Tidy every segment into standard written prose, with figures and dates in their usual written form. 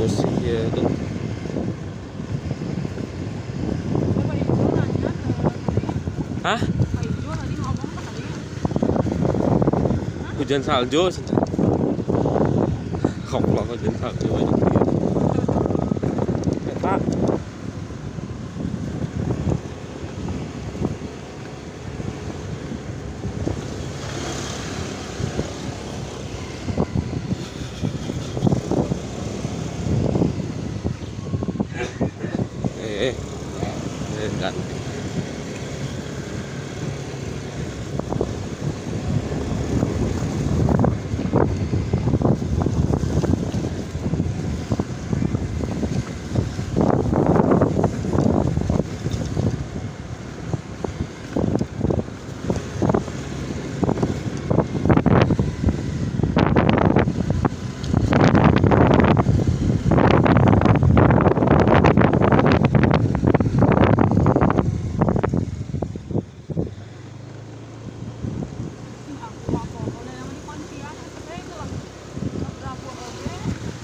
musik ya tuh. Hah? Hujan salju. Goblok hujan salju aja. Eta. Ganti.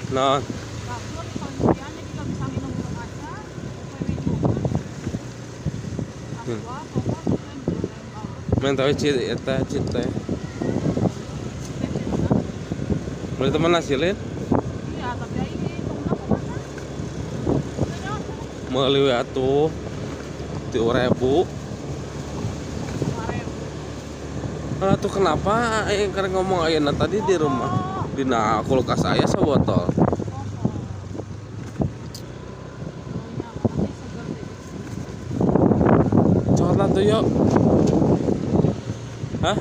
Non. Main tahu ciri eta cinta. Boleh teman hasilin? Iya, tapi ini Meuli atuh 3.000. Tuh kenapa yang karena ngomong ayeuna tadi di rumah dina kulkas aya sabotol. Coklat tuh yuk. Hah?